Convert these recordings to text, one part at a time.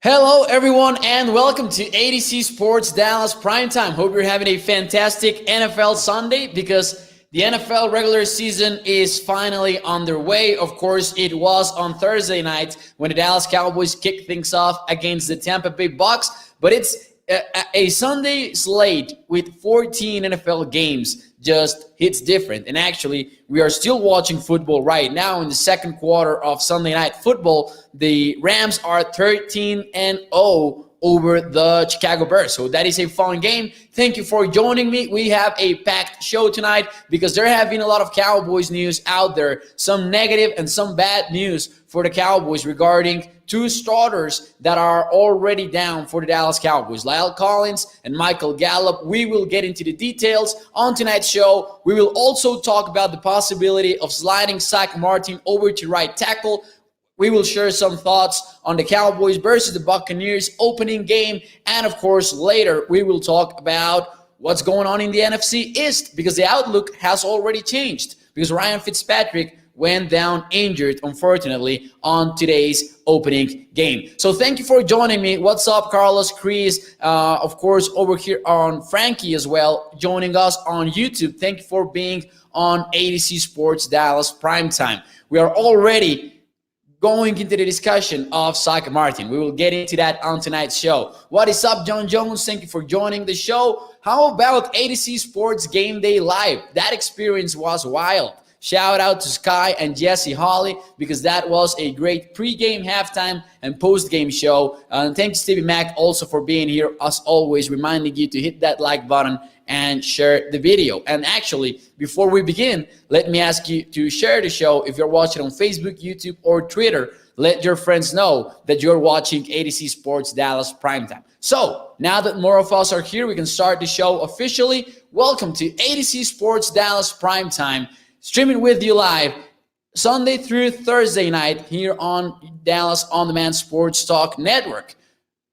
Hello, everyone, and welcome to Z Sports Dallas Primetime. Hope you're having a fantastic NFL Sunday because the NFL regular season is finally underway. Of course, it was on Thursday night when the Dallas Cowboys kicked things off against the Tampa Bay Bucs, but it's a Sunday slate with 14 NFL games just hits different. And actually, we are still watching football right now in the second quarter of Sunday Night Football. The Rams are 13-0 over the Chicago Bears. So that is a fun game. Thank you for joining me. We have a packed show tonight because there have been a lot of Cowboys news out there, some negative and some bad news for the Cowboys regarding two starters that are already down for the Dallas Cowboys, La'el Collins and Michael Gallup. We will get into the details on tonight's show. We will also talk about the possibility of sliding Zack Martin over to right tackle. We will share some thoughts on the Cowboys versus the Buccaneers opening game. And of course, later we will talk about what's going on in the NFC East because the outlook has already changed because Ryan Fitzpatrick went down injured, unfortunately, on today's opening game. So thank you for joining me. What's up, Carlos, Chris, of course, over here on Frankie as well, joining us on YouTube. Thank you for being on Z Sports Dallas Primetime. We are already going into the discussion of Zack Martin. We will get into that on tonight's show. What is up, John Jones? Thank you for joining the show. How about Z Sports Game Day Live? That experience was wild. Shout out to Sky and Jesse Holly because that was a great pregame, halftime, and postgame show. And thanks, Stevie Mac, also for being here, as always, reminding you to hit that like button and share the video. And actually, before we begin, let me ask you to share the show. If you're watching on Facebook, YouTube, or Twitter, let your friends know that you're watching Z Sports Dallas Primetime. So, now that more of us are here, we can start the show officially. Welcome to Z Sports Dallas Primetime, streaming with you live Sunday through Thursday night here on Dallas On Demand Sports Talk Network.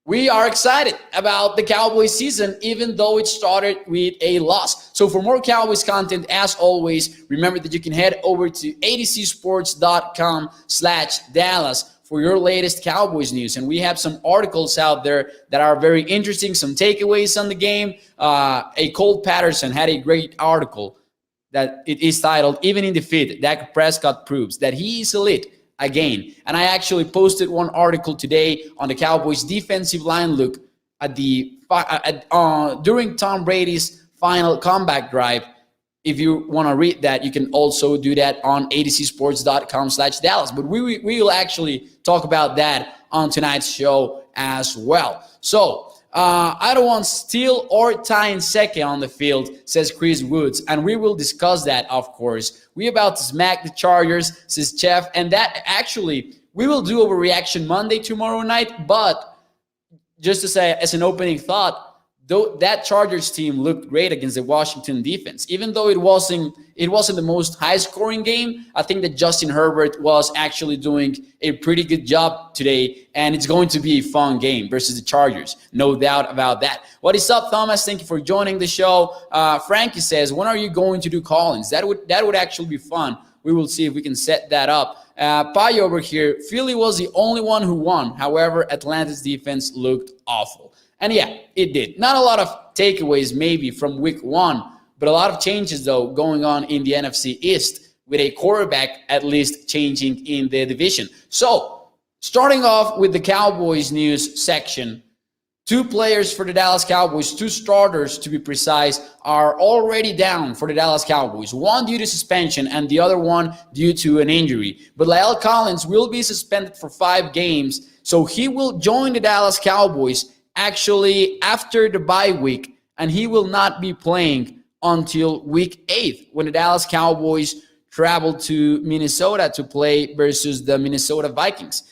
We are excited about the Cowboys season, even though it started with a loss. So for more Cowboys content, as always, remember that you can head over to adcsports.com/Dallas for your latest Cowboys news. And we have some articles out there that are very interesting, some takeaways on the game. A Cole Patterson had a great article that it is titled, "Even in Defeat, Dak Prescott Proves That He is Elite Again." And I actually posted one article today on the Cowboys defensive line look at during Tom Brady's final comeback drive. If you want to read that, you can also do that on adcsports.com/Dallas. But we will actually talk about that on tonight's show as well. So I don't want Steele or Ty Nsekhe on the field, says Chris Woods. And we will discuss that, of course. We're about to smack the Chargers, says Jeff. And that actually, we will do Overreaction Monday tomorrow night. But just to say, as an opening thought, though that Chargers team looked great against the Washington defense. Even though it wasn't the most high-scoring game, I think that Justin Herbert was actually doing a pretty good job today, and it's going to be a fun game versus the Chargers. No doubt about that. What is up, Thomas? Thank you for joining the show. Frankie says, when are you going to do call-ins? That would actually be fun. We will see if we can set that up. Pai over here, Philly was the only one who won. However, Atlanta's defense looked awful. And yeah, it did. Not a lot of takeaways maybe from week one, but a lot of changes, though, going on in the NFC East with a quarterback at least changing in the division. So, starting off with the Cowboys news section, two players for the Dallas Cowboys, two starters to be precise, are already down for the Dallas Cowboys. One due to suspension and the other one due to an injury. But La'el Collins will be suspended for 5 games, so he will join the Dallas Cowboys actually after the bye week, and he will not be playing until week 8 when the Dallas Cowboys travel to Minnesota to play versus the Minnesota Vikings.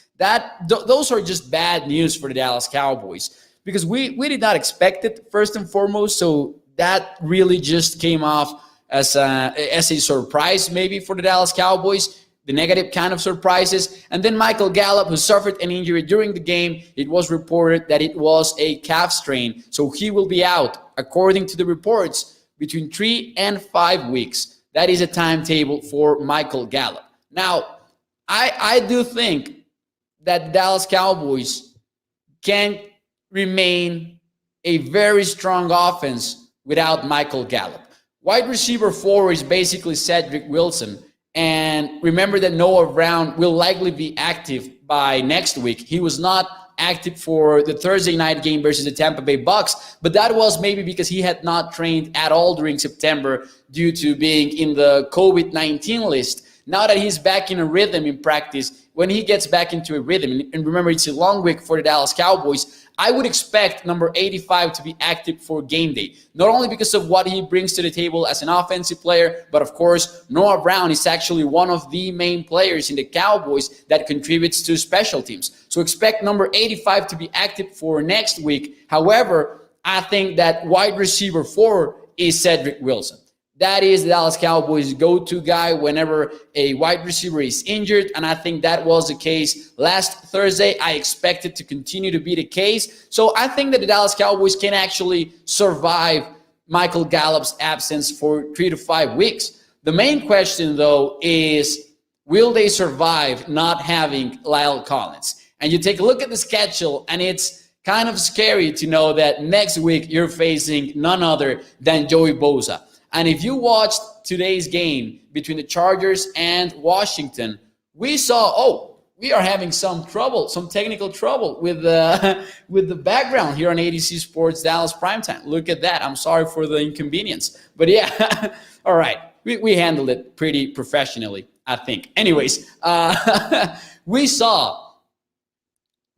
Those are just bad news for the Dallas Cowboys because we did not expect it, first and foremost, so that really just came off as a surprise maybe for the Dallas Cowboys. The negative kind of surprises. And then Michael Gallup, who suffered an injury during the game, it was reported that it was a calf strain. So he will be out, according to the reports, between 3 and 5 weeks. That is a timetable for Michael Gallup. Now, I do think that the Dallas Cowboys can remain a very strong offense without Michael Gallup. Wide receiver 4 is basically Cedric Wilson. And remember that Noah Brown will likely be active by next week. He was not active for the Thursday night game versus the Tampa Bay Bucs, but that was maybe because he had not trained at all during September due to being in the COVID-19 list. Now that he's back in a rhythm in practice, when he gets back into a rhythm, and remember it's a long week for the Dallas Cowboys, I would expect number 85 to be active for game day. Not only because of what he brings to the table as an offensive player, but of course, Noah Brown is actually one of the main players in the Cowboys that contributes to special teams. So expect number 85 to be active for next week. However, I think that wide receiver 4 is Cedric Wilson. That is the Dallas Cowboys' go-to guy whenever a wide receiver is injured, and I think that was the case last Thursday. I expect it to continue to be the case. So I think that the Dallas Cowboys can actually survive Michael Gallup's absence for 3 to 5 weeks. The main question, though, is will they survive not having La'el Collins? And you take a look at the schedule, and it's kind of scary to know that next week you're facing none other than Joey Bosa. And if you watched today's game between the Chargers and Washington, we saw, we are having some trouble, some technical trouble with the background here on ADC Sports Dallas Primetime. Look at that. I'm sorry for the inconvenience. But yeah, all right. We handled it pretty professionally, I think. Anyways, we saw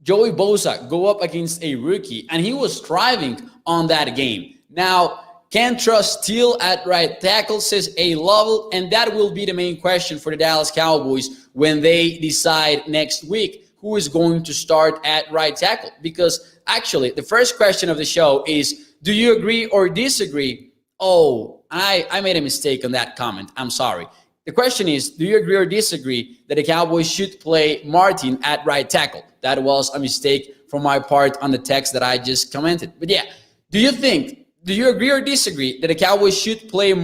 Joey Bosa go up against a rookie, and he was thriving on that game. Now, can't trust Steele at right tackle, says A. Lovell, and that will be the main question for the Dallas Cowboys when they decide next week who is going to start at right tackle. Because actually, the first question of the show is, do you agree or disagree? Oh, I made a mistake on that comment. I'm sorry. The question is, do you agree or disagree that the Cowboys should play Martin at right tackle? That was a mistake from my part on the text that I just commented. But yeah, do you agree or disagree that the Cowboys should play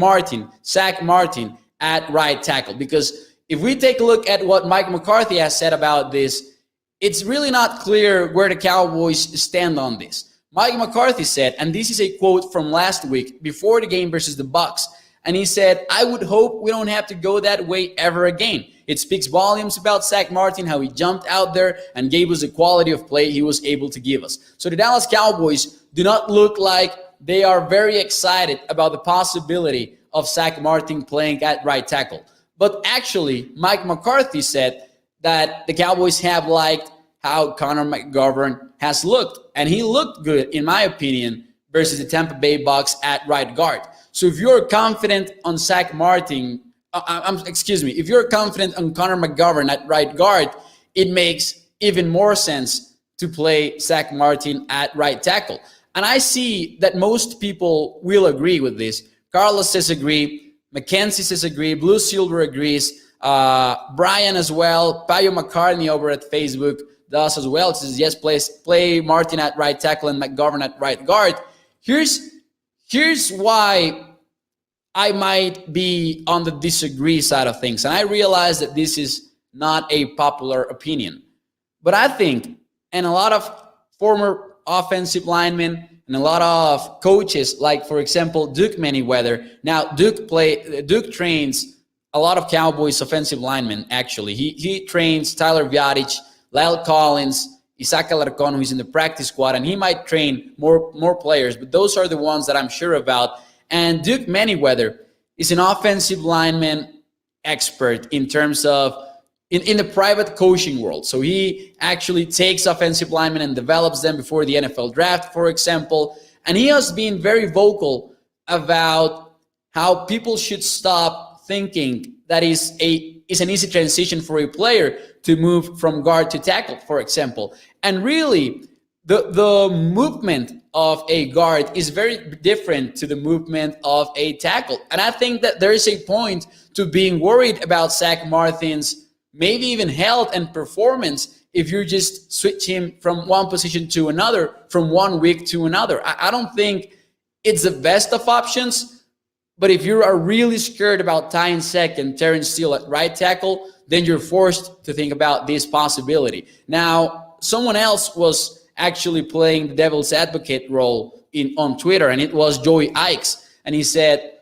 Zack Martin at right tackle? Because if we take a look at what Mike McCarthy has said about this, it's really not clear where the Cowboys stand on this. Mike McCarthy said, and this is a quote from last week before the game versus the Bucs, and he said, "I would hope we don't have to go that way ever again. It speaks volumes about Zack Martin, how he jumped out there and gave us the quality of play he was able to give us." So the Dallas Cowboys do not look like they are very excited about the possibility of Zack Martin playing at right tackle. But actually, Mike McCarthy said that the Cowboys have liked how Connor McGovern has looked. And he looked good, in my opinion, versus the Tampa Bay Bucs at right guard. So if you're confident on Zack Martin, if you're confident on Connor McGovern at right guard, it makes even more sense to play Zack Martin at right tackle. And I see that most people will agree with this. Carlos says agree. Mackenzie says agree. Blue Silver agrees. Brian as well. Payo McCartney over at Facebook does as well. It says yes, play Martin at right tackle and McGovern at right guard. Here's why I might be on the disagree side of things. And I realize that this is not a popular opinion. But I think, and a lot of former offensive linemen and a lot of coaches, like for example Duke Manyweather. Now Duke trains a lot of Cowboys offensive linemen. Actually, he trains Tyler Viatich, La'el Collins, Isaac Alarcon, who's in the practice squad, and he might train more players. But those are the ones that I'm sure about. And Duke Manyweather is an offensive lineman expert in terms of in the private coaching world. So he actually takes offensive linemen and develops them before the NFL draft, for example. And he has been very vocal about how people should stop thinking that is an easy transition for a player to move from guard to tackle, for example. And really, the movement of a guard is very different to the movement of a tackle. And I think that there is a point to being worried about Zack Martin's maybe even health and performance if you just switch him from one position to another, from one week to another. I don't think it's the best of options, but if you are really scared about Tyne Sek and Terrence Steele at right tackle, then you're forced to think about this possibility. Now, someone else was actually playing the devil's advocate role on Twitter, and it was Joey Ikes. And he said,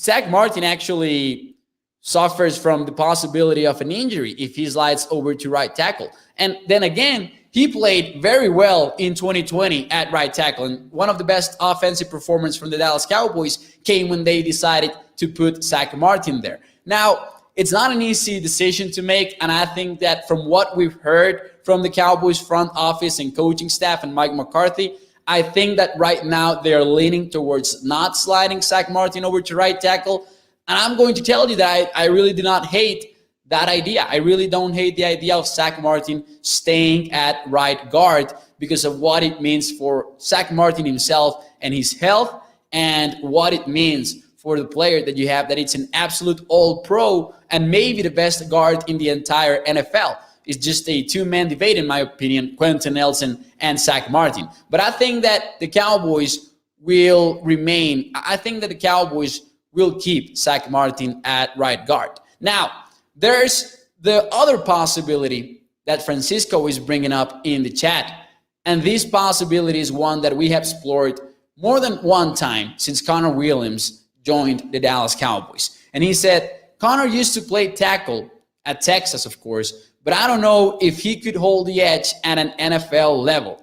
Zack Martin actually suffers from the possibility of an injury if he slides over to right tackle. And then again, he played very well in 2020 at right tackle. And one of the best offensive performances from the Dallas Cowboys came when they decided to put Zack Martin there. Now, it's not an easy decision to make, and I think that from what we've heard from the Cowboys front office and coaching staff and Mike McCarthy, I think that right now they're leaning towards not sliding Zack Martin over to right tackle. And I'm going to tell you that I really do not hate that idea. I really don't hate the idea of Zack Martin staying at right guard because of what it means for Zack Martin himself and his health, and what it means for the player that you have, that it's an absolute all-pro and maybe the best guard in the entire NFL. It's just a two-man debate, in my opinion, Quentin Nelson and Zack Martin. But I think that the Cowboys will remain. I think that the Cowboys will keep Zack Martin at right guard. Now, there's the other possibility that Francisco is bringing up in the chat. And this possibility is one that we have explored more than one time since Connor Williams joined the Dallas Cowboys. And he said, Connor used to play tackle at Texas, of course, but I don't know if he could hold the edge at an NFL level.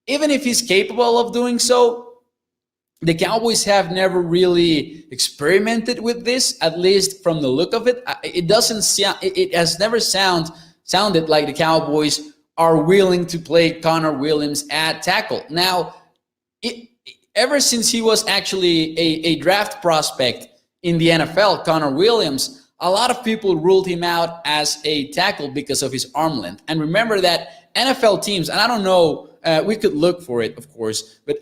Even if he's capable of doing so, the Cowboys have never really experimented with this, at least from the look of it. It doesn't sound, it has never sounded like the Cowboys are willing to play Connor Williams at tackle. Now, ever since he was actually a draft prospect in the NFL, Connor Williams, a lot of people ruled him out as a tackle because of his arm length. And remember that NFL teams, and I don't know, we could look for it, of course, but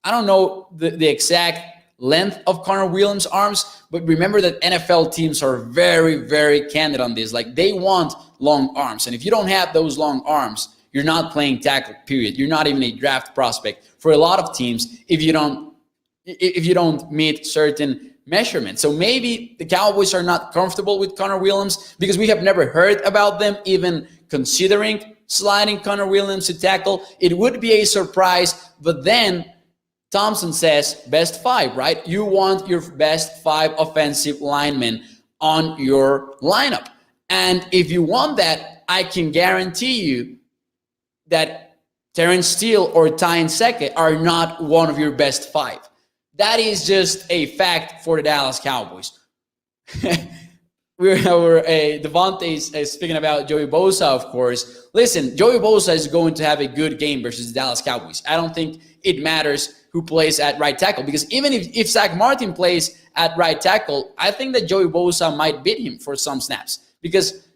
I don't know the exact length of Connor Williams' arms, but remember that NFL teams are very, very candid on this. Like, they want long arms. And if you don't have those long arms, you're not playing tackle, period. You're not even a draft prospect for a lot of teams if you don't meet certain measurements. So maybe the Cowboys are not comfortable with Connor Williams because we have never heard about them even considering sliding Connor Williams to tackle. It would be a surprise, but then Thompson says best five, right? You want your best five offensive linemen on your lineup. And if you want that, I can guarantee you that Terrence Steele or Tyne Second are not one of your best five. That is just a fact for the Dallas Cowboys. Devontae is speaking about Joey Bosa, of course. Listen, Joey Bosa is going to have a good game versus the Dallas Cowboys. I don't think it matters who plays at right tackle, because even if Zack Martin plays at right tackle, I think that Joey Bosa might beat him for some snaps, because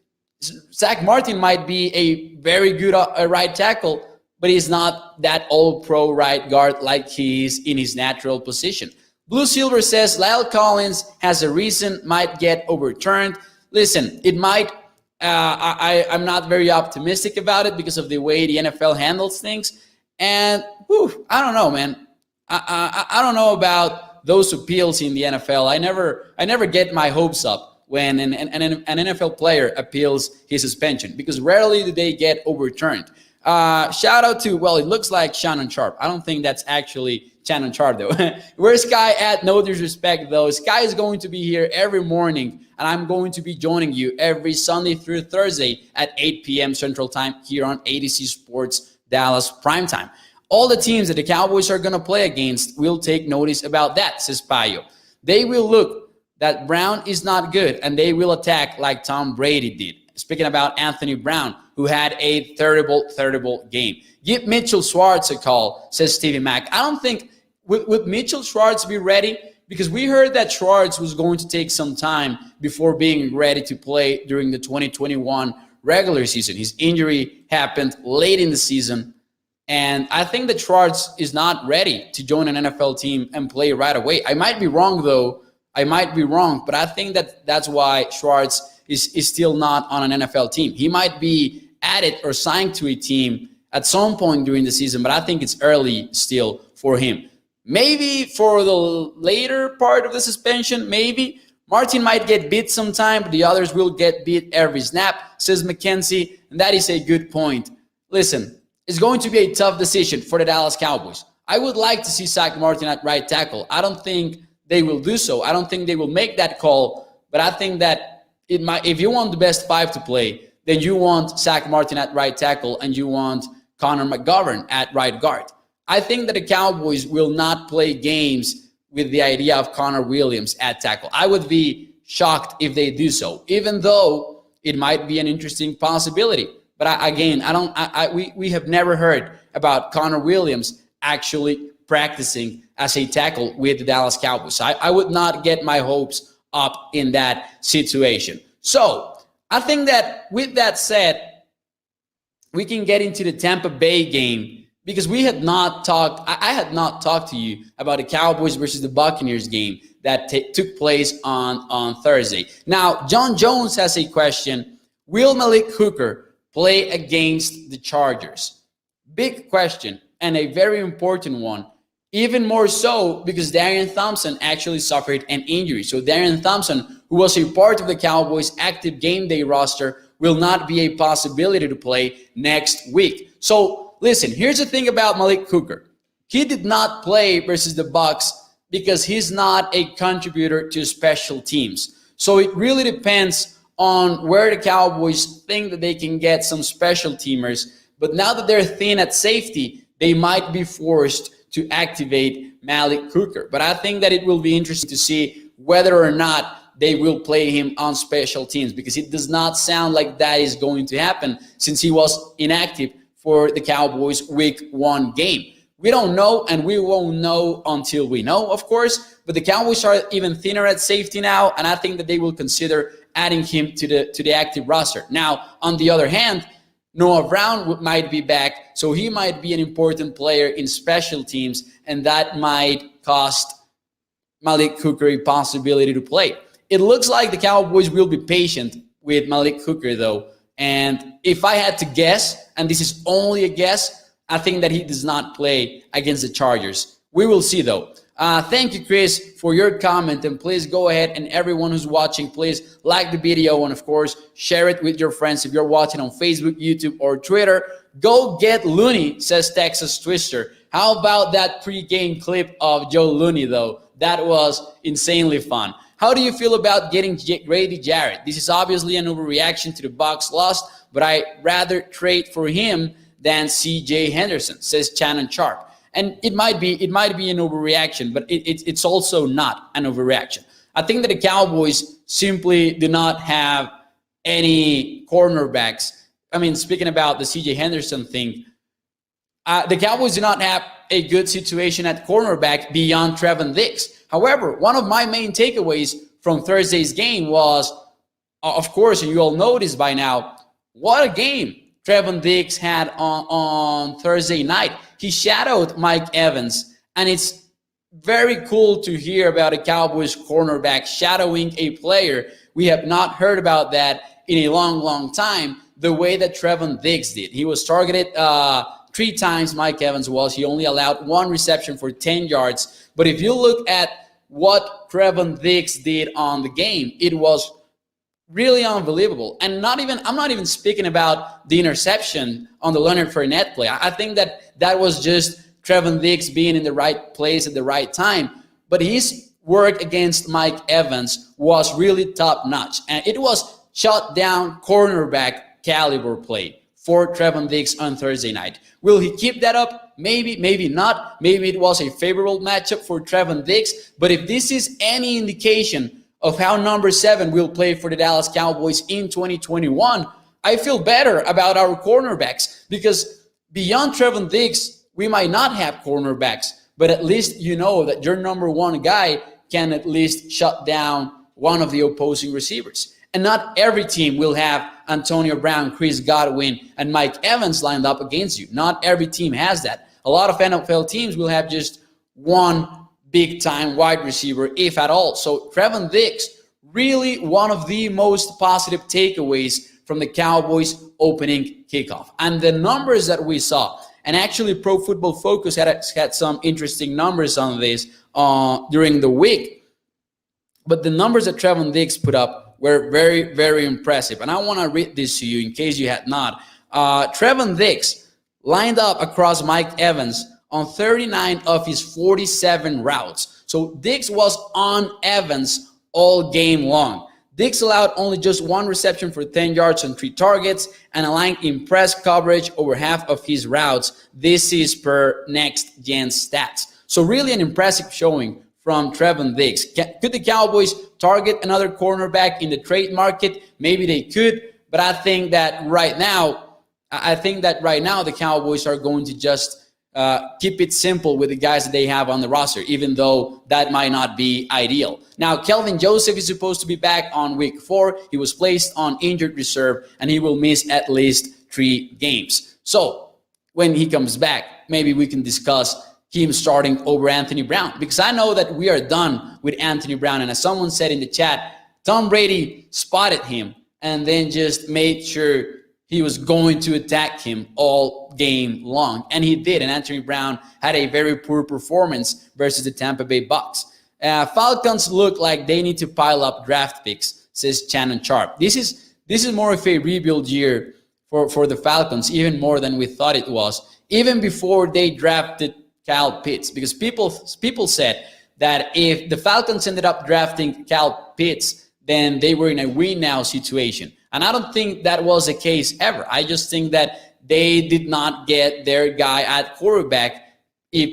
Zack Martin might be a very good right tackle, but he's not that all-pro right guard like he is in his natural position. Blue Silver says Lyle Collins has a reason, might get overturned. Listen, it might. I'm not very optimistic about it because of the way the NFL handles things. And I don't know, man. I don't know about those appeals in the NFL. I never get my hopes up when an NFL player appeals his suspension, because rarely do they get overturned. Shout out to, well, it looks like Shannon Sharp. I don't think that's actually Shannon Sharp, though. Where's Sky at? No disrespect, though. Sky is going to be here every morning, and I'm going to be joining you every Sunday through Thursday at 8 p.m. Central Time here on Z Sports Dallas Primetime. All the teams that the Cowboys are going to play against will take notice about that, says Payo. They will look that Brown is not good, and they will attack like Tom Brady did. Speaking about Anthony Brown, who had a terrible game. Give Mitchell Schwartz a call, says Stevie Mack. I don't think, would Mitchell Schwartz be ready? Because we heard that Schwartz was going to take some time before being ready to play during the 2021 regular season. His injury happened late in the season. And I think that Schwartz is not ready to join an NFL team and play right away. I might be wrong, though. I might be wrong, but I think that that's why Schwartz is still not on an NFL team. He might be added or signed to a team at some point during the season, but I think it's early still for him. Maybe for the later part of the suspension, maybe. Martin might get beat sometime, but the others will get beat every snap, says McKenzie, and that is a good point. Listen, It's going to be a tough decision for the Dallas Cowboys. I would like to see Zack Martin at right tackle. I don't think they will do so. I don't think they will make that call, but I think that it might. If you want the best five to play, then you want Zack Martin at right tackle and you want Connor McGovern at right guard. I think that the Cowboys will not play games with the idea of Connor Williams at tackle. I would be shocked if they do so, even though it might be an interesting possibility. But we have never heard about Connor Williams actually practicing as a tackle with the Dallas Cowboys. I would not get my hopes up in that situation. So I think that with that said, we can get into the Tampa Bay game because we had not talked. I had not talked to you about the Cowboys versus the Buccaneers game that took place on Thursday. Now, John Jones has a question. Will Malik Hooker play against the Chargers? Big question and a very important one. Even more so because Darian Thompson actually suffered an injury. So Darian Thompson, who was a part of the Cowboys' active game day roster, will not be a possibility to play next week. So listen, here's the thing about Malik Hooker. He did not play versus the Bucs because he's not a contributor to special teams. So it really depends on where the Cowboys think that they can get some special teamers. But now that they're thin at safety, they might be forced to activate Malik Hooker. But I think that it will be interesting to see whether or not they will play him on special teams, because it does not sound like that is going to happen since he was inactive for the Cowboys Week 1 game. We don't know, and we won't know until we know, of course. But the Cowboys are even thinner at safety now, and I think that they will consider adding him to the active roster. Now, on the other hand, Noah Brown might be back, so he might be an important player in special teams, and that might cost Malik Hooker a possibility to play. It looks like the Cowboys will be patient with Malik Hooker, though. And if I had to guess, and this is only a guess, I think that he does not play against the Chargers. We will see, though. Thank you, Chris, for your comment. And please go ahead, and everyone who's watching, please like the video and, of course, share it with your friends. If you're watching on Facebook, YouTube, or Twitter, go get Looney, says Texas Twister. How about that pre-game clip of Joe Looney, though? That was insanely fun. How do you feel about getting Grady Jarrett? This is obviously an overreaction to the Bucs loss, but I'd rather trade for him than C.J. Henderson, says Shannon Sharp. And it might be an overreaction, but it's also not an overreaction. I think that the Cowboys simply do not have any cornerbacks. I mean, speaking about the C.J. Henderson thing, the Cowboys do not have a good situation at cornerback beyond Trevon Diggs. However, one of my main takeaways from Thursday's game was, of course, and you all know this by now, what a game Trevon Diggs had on Thursday night. He shadowed Mike Evans, and it's very cool to hear about a Cowboys cornerback shadowing a player. We have not heard about that in a long, long time, the way that Trevon Diggs did. He was targeted 3 times, Mike Evans was. He only allowed 1 reception for 10 yards. But if you look at what Trevon Diggs did on the game, it was really unbelievable. And I'm not even speaking about the interception on the Leonard Fournette play. I think that was just Trevon Diggs being in the right place at the right time. But his work against Mike Evans was really top-notch. And it was shut down cornerback caliber play for Trevon Diggs on Thursday night. Will he keep that up? Maybe, maybe not. Maybe it was a favorable matchup for Trevon Diggs. But if this is any indication of how number 7 will play for the Dallas Cowboys in 2021, I feel better about our cornerbacks, because beyond Trevon Diggs, we might not have cornerbacks, but at least you know that your number 1 guy can at least shut down one of the opposing receivers. And not every team will have Antonio Brown, Chris Godwin, and Mike Evans lined up against you. Not every team has that. A lot of NFL teams will have just one big-time wide receiver, if at all. So Trevon Diggs, really one of the most positive takeaways from the Cowboys opening kickoff. And the numbers that we saw, and actually Pro Football Focus had some interesting numbers on this during the week. But the numbers that Trevon Diggs put up were very, very impressive. And I want to read this to you in case you had not. Trevon Diggs lined up across Mike Evans on 39 of his 47 routes. So Diggs was on Evans all game long. Diggs allowed only just one reception for 10 yards on 3 targets and aligned in press coverage over half of his routes. This is per Next Gen Stats. So really an impressive showing from Trevon Diggs. Could the Cowboys target another cornerback in the trade market? Maybe they could, but I think that right now the Cowboys are going to just keep it simple with the guys that they have on the roster, even though that might not be ideal. Now, Kelvin Joseph is supposed to be back on week 4. He was placed on injured reserve, and he will miss at least 3 games. So when he comes back, maybe we can discuss him starting over Anthony Brown, because I know that we are done with Anthony Brown. And as someone said in the chat, Tom Brady spotted him and then just made sure he was going to attack him all game long. And he did. And Anthony Brown had a very poor performance versus the Tampa Bay Bucs. Falcons look like they need to pile up draft picks, says Shannon Sharp. This is more of a rebuild year for the Falcons, even more than we thought it was, even before they drafted Kyle Pitts, because people said that if the Falcons ended up drafting Kyle Pitts, then they were in a win now situation. And I don't think that was the case ever. I just think that they did not get their guy at quarterback,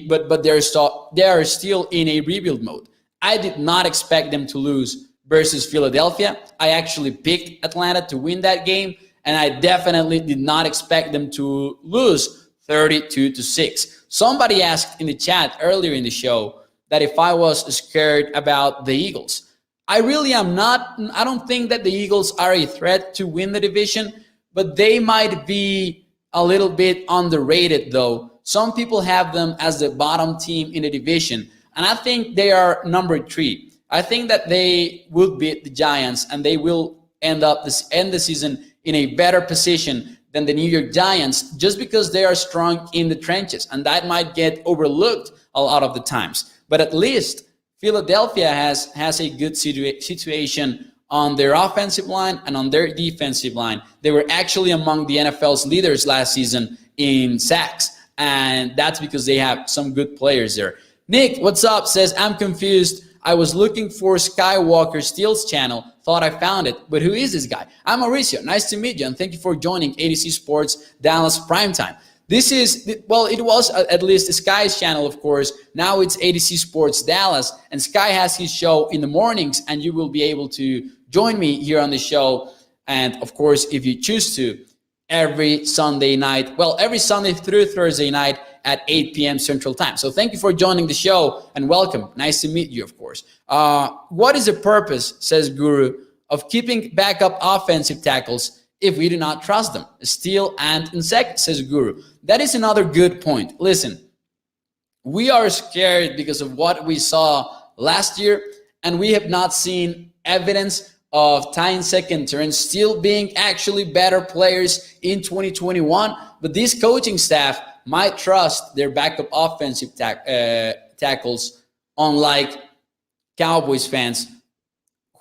but they are still in a rebuild mode. I did not expect them to lose versus Philadelphia. I actually picked Atlanta to win that game, and I definitely did not expect them to lose 32-6. Somebody asked in the chat earlier in the show that if I was scared about the Eagles. I really am not. I don't think that the Eagles are a threat to win the division, but they might be a little bit underrated, though. Some people have them as the bottom team in the division, and I think they are number 3. I think that they will beat the Giants, and they will end the season in a better position than the New York Giants, just because they are strong in the trenches, and that might get overlooked a lot of the times. But at least Philadelphia has a good situation on their offensive line and on their defensive line. They were actually among the NFL's leaders last season in sacks, and that's because they have some good players there. Nick, what's up? Says, I'm confused. I was looking for Skywalker Steele's channel, thought I found it, but who is this guy? I'm Mauricio. Nice to meet you, and thank you for joining ADC Sports Dallas Primetime. This is, well, it was at least Sky's channel, of course. Now it's ADC Sports Dallas, and Sky has his show in the mornings, and you will be able to join me here on the show. And, of course, if you choose to, every Sunday night, well, every Sunday through Thursday night at 8 p.m. Central Time. So thank you for joining the show, and welcome. Nice to meet you, of course. What is the purpose, says Guru, of keeping backup offensive tackles if we do not trust them? Steele and Insect, says Guru. That is another good point. Listen, we are scared because of what we saw last year, and we have not seen evidence of Ty Insect and Terrence Steele being actually better players in 2021. But this coaching staff might trust their backup offensive tackles, unlike Cowboys fans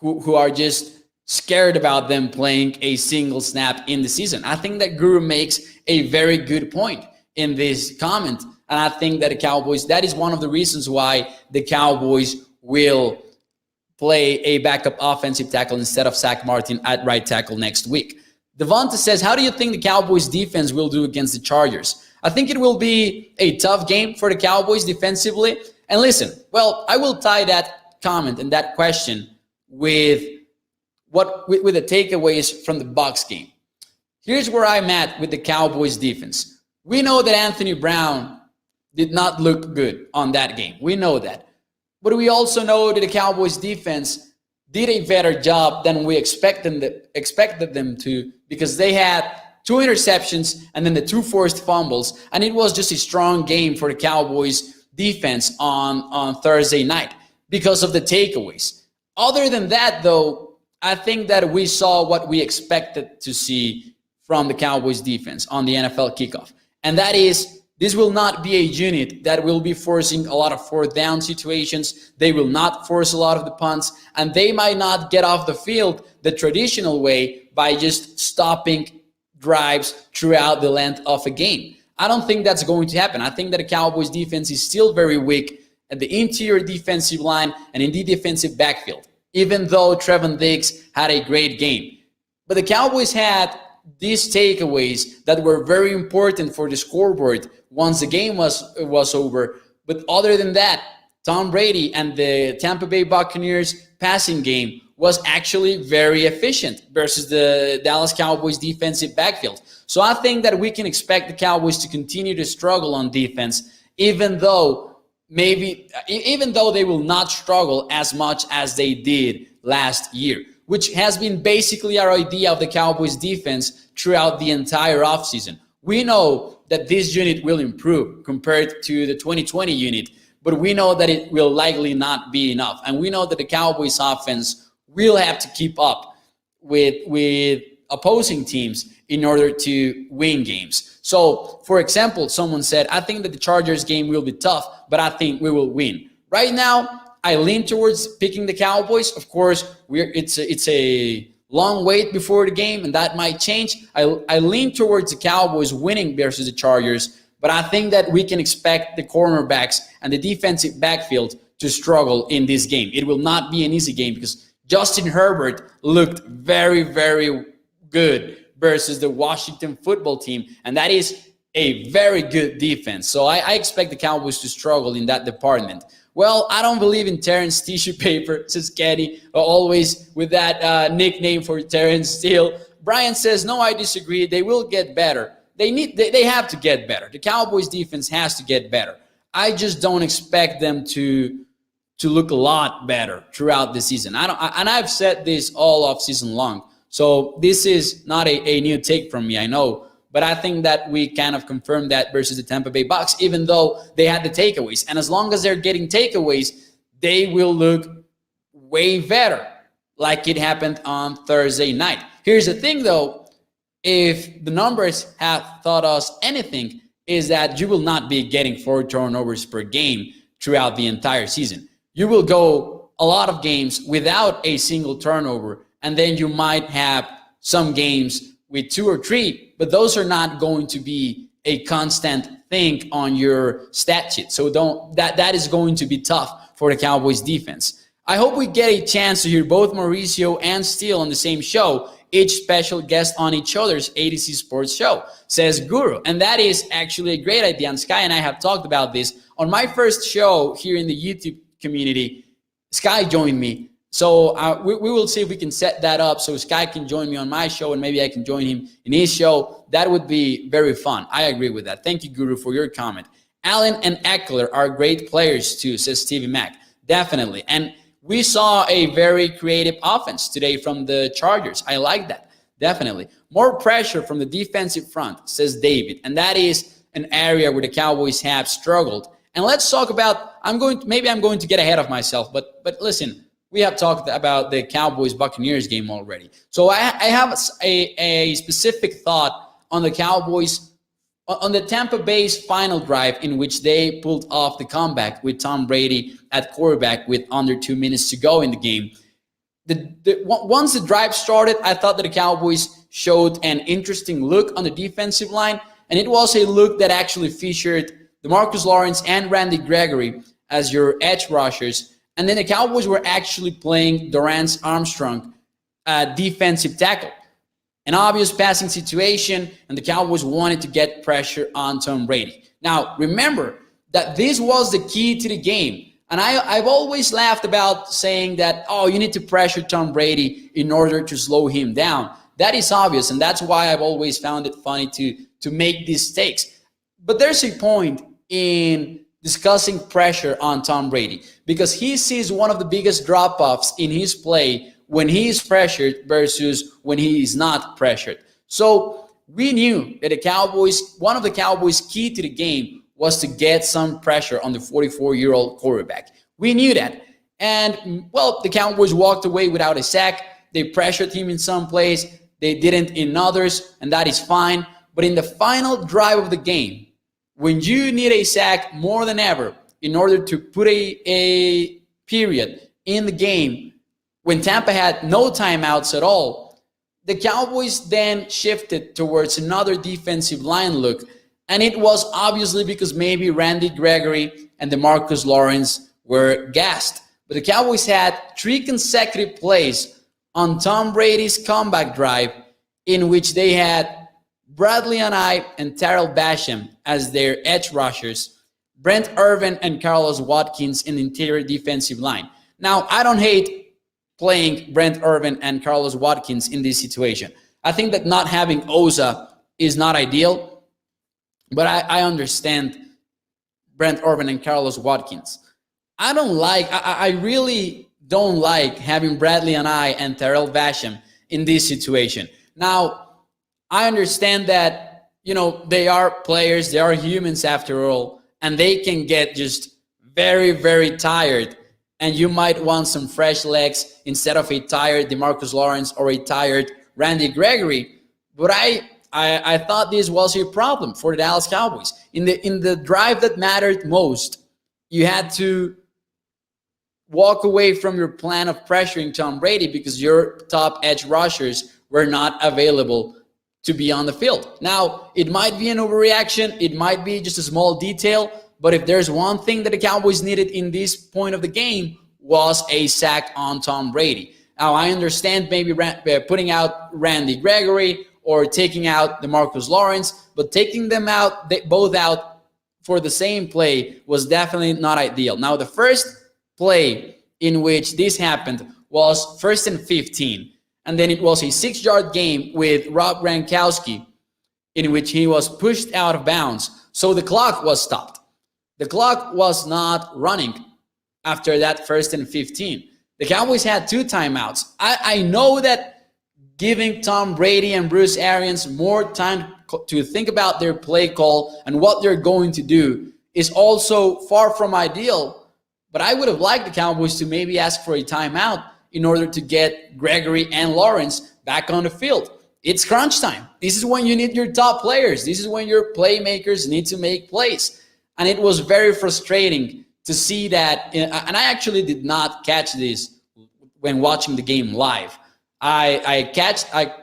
who are just scared about them playing a single snap in the season. I think that Guru makes a very good point in this comment. And I think that the Cowboys, that is one of the reasons why the Cowboys will play a backup offensive tackle instead of Zack Martin at right tackle next week. Devonta says, how do you think the Cowboys defense will do against the Chargers? I think it will be a tough game for the Cowboys defensively. And listen, well, I will tie that comment and that question with the takeaways from the Bucs game. Here's where I'm at with the Cowboys defense. We know that Anthony Brown did not look good on that game. We know that. But we also know that the Cowboys defense did a better job than we expected them to, because they had 2 interceptions and then the 2 forced fumbles. And it was just a strong game for the Cowboys defense on Thursday night because of the takeaways. Other than that, though, I think that we saw what we expected to see from the Cowboys defense on the NFL kickoff. And that is, this will not be a unit that will be forcing a lot of 4th down situations. They will not force a lot of the punts, and they might not get off the field the traditional way by just stopping drives throughout the length of a game. I don't think that's going to happen. I think that the Cowboys defense is still very weak at the interior defensive line and in the defensive backfield, even though Trevon Diggs had a great game. But the Cowboys had these takeaways that were very important for the scoreboard once the game was over. But other than that, Tom Brady and the Tampa Bay Buccaneers passing game was actually very efficient versus the Dallas Cowboys defensive backfield. So I think that we can expect the Cowboys to continue to struggle on defense, even though they will not struggle as much as they did last year, which has been basically our idea of the Cowboys defense throughout the entire offseason. We know that this unit will improve compared to the 2020 unit, but we know that it will likely not be enough. And we know that the Cowboys offense will have to keep up with opposing teams in order to win games. So, for example, someone said, I think that the Chargers game will be tough, but I think we will win. Right now, I lean towards picking the Cowboys. Of course, it's a long wait before the game, and that might change. I lean towards the Cowboys winning versus the Chargers, but I think that we can expect the cornerbacks and the defensive backfield to struggle in this game. It will not be an easy game because Justin Herbert looked very, very good versus the Washington football team, and that is a very good defense. So I expect the Cowboys to struggle in that department. Well, I don't believe in Terrence Tissue Paper, says Kenny, always with that nickname for Terrence Steele. Brian says, no, I disagree. They will get better. They have to get better. The Cowboys defense has to get better. I just don't expect them to look a lot better throughout the season. And I've said this all off season long. So this is not a new take from me, I know. But I think that we kind of confirmed that versus the Tampa Bay Bucs, even though they had the takeaways. And as long as they're getting takeaways, they will look way better, like it happened on Thursday night. Here's the thing, though. If the numbers have taught us anything, is that you will not be getting 4 turnovers per game throughout the entire season. You will go a lot of games without a single turnover, and then you might have some games with 2 or 3, but those are not going to be a constant thing on your stat sheet. So that is going to be tough for the Cowboys defense. I hope we get a chance to hear both Mauricio and Steele on the same show, each special guest on each other's ADC Sports show, says Guru. And that is actually a great idea. And Sky and I have talked about this. On my first show here in the YouTube community, Sky joined me. So we will see if we can set that up so Sky can join me on my show and maybe I can join him in his show. That would be very fun. I agree with that. Thank you, Guru, for your comment. Allen and Eckler are great players too, says Stevie Mack. Definitely. And we saw a very creative offense today from the Chargers. I like that. Definitely. More pressure from the defensive front, says David. And that is an area where the Cowboys have struggled. And let's talk about, maybe I'm going to get ahead of myself, but listen, we have talked about the Cowboys-Buccaneers game already. So I have a specific thought on the Cowboys, on the Tampa Bay's final drive in which they pulled off the comeback with Tom Brady at quarterback with under 2 minutes to go in the game. Once the drive started, I thought that the Cowboys showed an interesting look on the defensive line, and it was a look that actually featured DeMarcus Lawrence and Randy Gregory as your edge rushers. And then the Cowboys were actually playing Dorrance Armstrong defensive tackle. An obvious passing situation, and the Cowboys wanted to get pressure on Tom Brady. Now, remember that this was the key to the game. And I've always laughed about saying that, you need to pressure Tom Brady in order to slow him down. That is obvious, and that's why I've always found it funny to make these takes. But there's a point in discussing pressure on Tom Brady because he sees one of the biggest drop-offs in his play when he is pressured versus when he is not pressured. So we knew that one of the Cowboys' key to the game was to get some pressure on the 44-year-old quarterback. We knew that. And, the Cowboys walked away without a sack. They pressured him in some plays. They didn't in others, and that is fine. But in the final drive of the game, when you need a sack more than ever in order to put a period in the game, when Tampa had no timeouts at all, the Cowboys then shifted towards another defensive line look. And it was obviously because maybe Randy Gregory and DeMarcus Lawrence were gassed. But the Cowboys had 3 consecutive plays on Tom Brady's comeback drive in which they had Bradley Anae and Terrell Basham as their edge rushers, Brent Irvin and Carlos Watkins in the interior defensive line. Now, I don't hate playing Brent Irvin and Carlos Watkins in this situation. I think that not having Oza is not ideal, but I understand Brent Irvin and Carlos Watkins. I really don't like having Bradley Anae and Terrell Basham in this situation. Now, I understand that, they are players, they are humans after all, and they can get just very, very tired. And you might want some fresh legs instead of a tired DeMarcus Lawrence or a tired Randy Gregory. But I thought this was a problem for the Dallas Cowboys. In the drive that mattered most, you had to walk away from your plan of pressuring Tom Brady because your top edge rushers were not available to be on the field. Now, it might be an overreaction. It might be just a small detail. But if there's one thing that the Cowboys needed in this point of the game was a sack on Tom Brady. Now, I understand maybe putting out Randy Gregory or taking out DeMarcus Lawrence, but taking them out, both out for the same play was definitely not ideal. Now, the first play in which this happened was 1st and 15. And then it was a 6-yard game with Rob Gronkowski in which he was pushed out of bounds. So the clock was stopped. The clock was not running after that 1st and 15. The Cowboys had 2 timeouts. I know that giving Tom Brady and Bruce Arians more time to think about their play call and what they're going to do is also far from ideal. But I would have liked the Cowboys to maybe ask for a timeout in order to get Gregory and Lawrence back on the field. It's crunch time. This is when you need your top players. This is when your playmakers need to make plays. And it was very frustrating to see that. And I actually did not catch this when watching the game live. I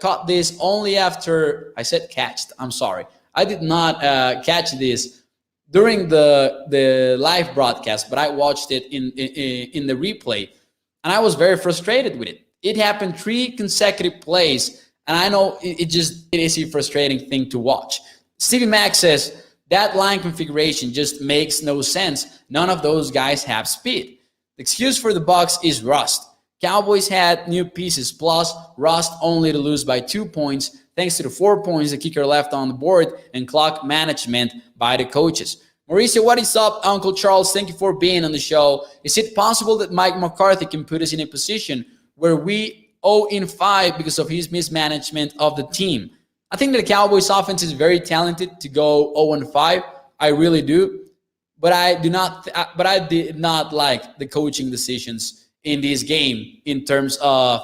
caught this only after I said catched. I'm sorry. I did not catch this during the live broadcast, but I watched it in the replay, and I was very frustrated with it. It happened 3 consecutive plays, and I know it is a frustrating thing to watch. Stevie Mack says that line configuration just makes no sense. None of those guys have speed. The excuse for the Bucs is rust. Cowboys had new pieces, plus rust only to lose by 2 points thanks to the 4 points the kicker left on the board and clock management by the coaches. Mauricio, what is up? Uncle Charles, thank you for being on the show. Is it possible that Mike McCarthy can put us in a position where we 0-5 because of his mismanagement of the team? I think that the Cowboys offense is very talented to go 0-5. I really do. But I did not like the coaching decisions in this game in terms of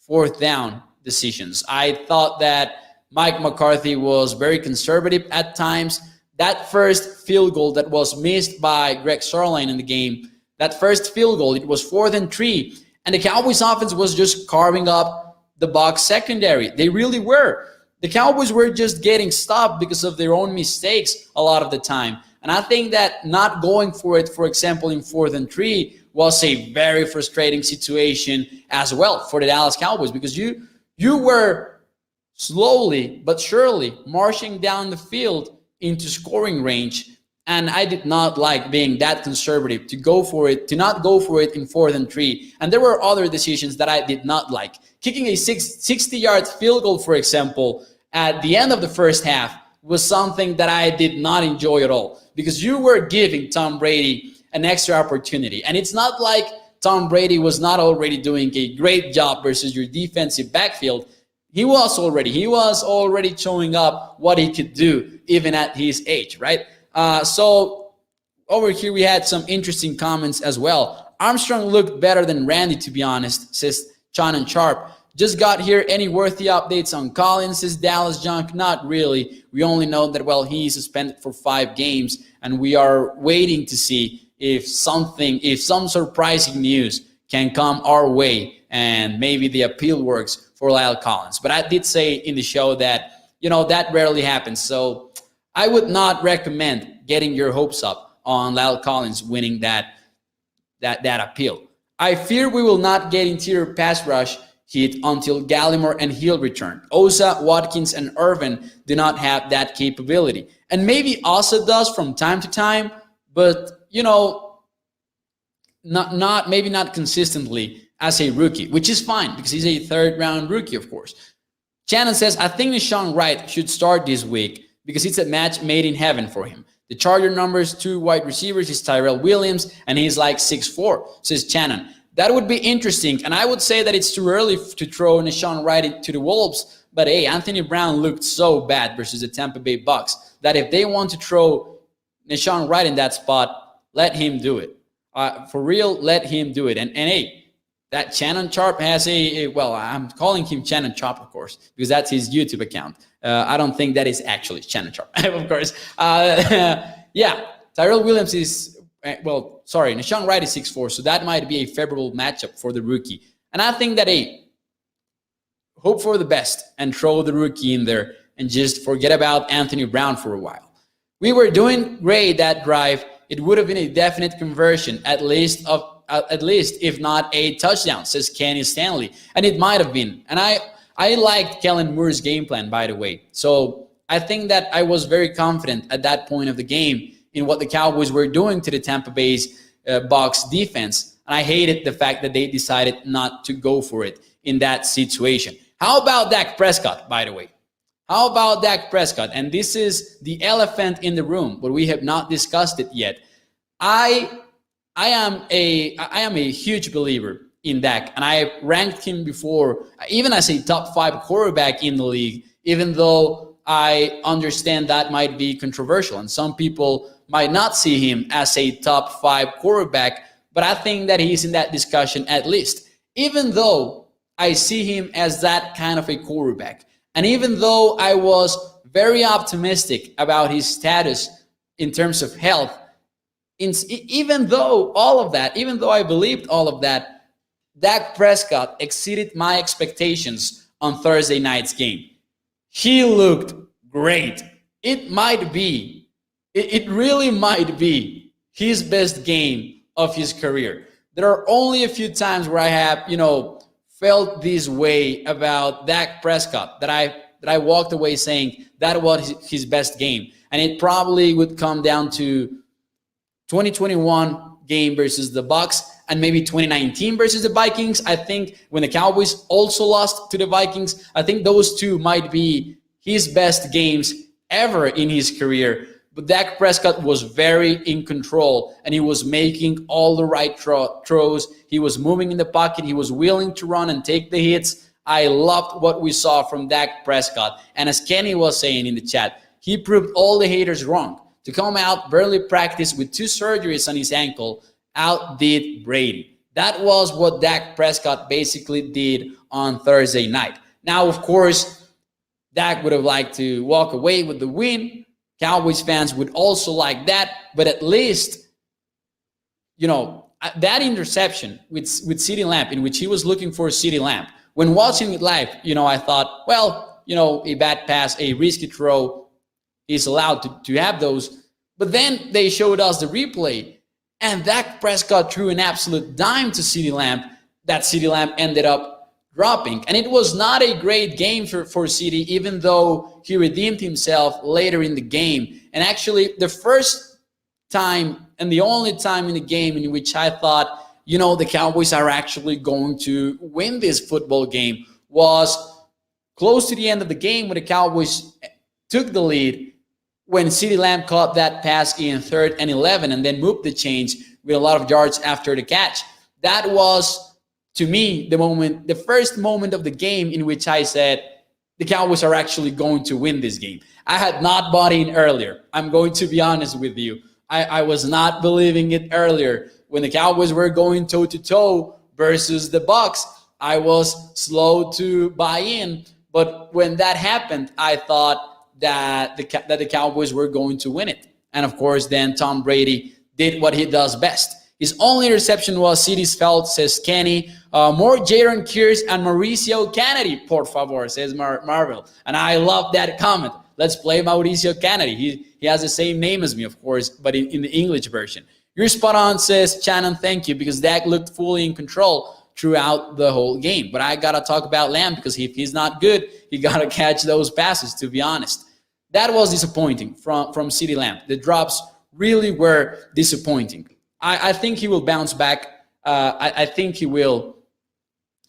4th down decisions. I thought that Mike McCarthy was very conservative at times. That first field goal that was missed by Greg Zuerlein in the game, that first field goal, it was 4th and 3. And the Cowboys offense was just carving up the Bucs secondary. They really were. The Cowboys were just getting stopped because of their own mistakes a lot of the time. And I think that not going for it, for example, in 4th and 3 was a very frustrating situation as well for the Dallas Cowboys, because you were slowly but surely marching down the field into scoring range. And I did not like being that conservative to not go for it in 4th and 3. And there were other decisions that I did not like. Kicking a 60-yard field goal, for example, at the end of the first half was something that I did not enjoy at all, because you were giving Tom Brady an extra opportunity. And it's not like Tom Brady was not already doing a great job versus your defensive backfield. He was already showing up what he could do even at his age, right? So over here we had some interesting comments as well. Armstrong looked better than Randy, to be honest, says John and Sharp. Just got here. Any worthy updates on Collins, says Dallas Junk? Not really. We only know that, well, he's suspended for 5 games, and we are waiting to see if some surprising news can come our way, and maybe the appeal works for Lyle Collins. But I did say in the show that, that rarely happens. So I would not recommend getting your hopes up on Lyle Collins winning that appeal. I fear we will not get interior pass rush hit until Gallimore and Hill return. Osa, Watkins, and Irvin do not have that capability. And maybe Osa does from time to time, but, maybe not consistently as a rookie, which is fine because he's a third-round rookie, of course. Shannon says, I think Deshaun Wright should start this week because it's a match made in heaven for him. The Charger numbers, 2 wide receivers, is Tyrell Williams, and he's like 6'4", says Shannon. That would be interesting, and I would say that it's too early to throw Deshaun Wright into the Wolves, but hey, Anthony Brown looked so bad versus the Tampa Bay Bucs that if they want to throw Deshaun Wright in that spot, let him do it. For real, let him do it. And hey, that Shannon Sharp has I'm calling him Shannon Sharp, of course, because that's his YouTube account. I don't think that is actually Shannon Sharp, of course. Yeah, Tyrell Williams is, Deshaun Wright is 6'4", so that might be a favorable matchup for the rookie. And I think that, hope for the best and throw the rookie in there and just forget about Anthony Brown for a while. We were doing great that drive. It would have been a definite conversion, at least if not a touchdown, says Kenny Stanley. And it might have been. And I liked Kellen Moore's game plan, by the way. So I think that I was very confident at that point of the game in what the Cowboys were doing to the Tampa Bay's Bucs defense. And I hated the fact that they decided not to go for it in that situation. How about Dak Prescott, by the way? How about Dak Prescott? And this is the elephant in the room, but we have not discussed it yet. I am a huge believer in Dak, and I ranked him before, even as a top 5 quarterback in the league, even though I understand that might be controversial, and some people might not see him as a top 5 quarterback, but I think that he's in that discussion at least, even though I see him as that kind of a quarterback. And even though I was very optimistic about his status in terms of health, even though I believed all of that, Dak Prescott exceeded my expectations on Thursday night's game. He looked great. It really might be his best game of his career. There are only a few times where I have, felt this way about Dak Prescott that I walked away saying that was his best game. And it probably would come down to 2021 game versus the Bucs and maybe 2019 versus the Vikings. I think when the Cowboys also lost to the Vikings, I think those two might be his best games ever in his career. But Dak Prescott was very in control, and he was making all the right throws. He was moving in the pocket. He was willing to run and take the hits. I loved what we saw from Dak Prescott. And as Kenny was saying in the chat, he proved all the haters wrong. To come out, barely practice with 2 surgeries on his ankle, outdid Brady. That was what Dak Prescott basically did on Thursday night. Now, of course, Dak would have liked to walk away with the win. Cowboys fans would also like that, but at least, that interception with CeeDee Lamb, in which he was looking for CeeDee Lamb, when watching it live, I thought, a bad pass, a risky throw, is allowed to have those. But then they showed us the replay, and Dak Prescott threw an absolute dime to CeeDee Lamb that CeeDee Lamb ended up dropping. And it was not a great game for CeeDee, even though he redeemed himself later in the game. And actually, the first time and the only time in the game in which I thought, the Cowboys are actually going to win this football game was close to the end of the game when the Cowboys took the lead, when CeeDee Lamb caught that pass in 3rd and 11 and then moved the chains with a lot of yards after the catch. That was, to me, the first moment of the game in which I said the Cowboys are actually going to win this game. I had not bought in earlier. I'm going to be honest with you. I was not believing it earlier. When the Cowboys were going toe-to-toe versus the Bucs, I was slow to buy in. But when that happened, I thought that the Cowboys were going to win it. And of course, then Tom Brady did what he does best. His only reception was CeeDee's felt, says Kenny. More Jaron Kears and Mauricio Kennedy, por favor, says Marvel. And I love that comment. Let's play Mauricio Kennedy. He has the same name as me, of course, but in the English version. You're spot on, says Shannon, thank you, because Dak looked fully in control throughout the whole game. But I got to talk about Lamb, because if he's not good, he got to catch those passes, to be honest. That was disappointing from CeeDee Lamb. The drops really were disappointing. I think he will bounce back. I think he will,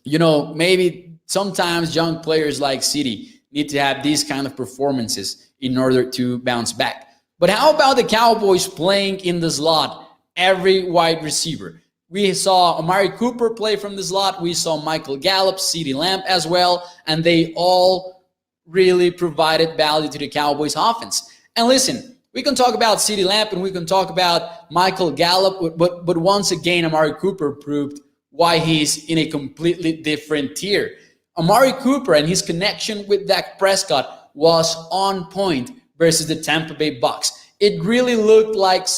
maybe sometimes young players like CeeDee need to have these kind of performances in order to bounce back. But how about the Cowboys playing in the slot? Every wide receiver. We saw Amari Cooper play from the slot. We saw Michael Gallup, CeeDee Lamb as well. And they all really provided value to the Cowboys offense. And listen, we can talk about CeeDee Lamb and we can talk about Michael Gallup, but once again, Amari Cooper proved why he's in a completely different tier. Amari Cooper and his connection with Dak Prescott was on point versus the Tampa Bay Bucs. It really looked like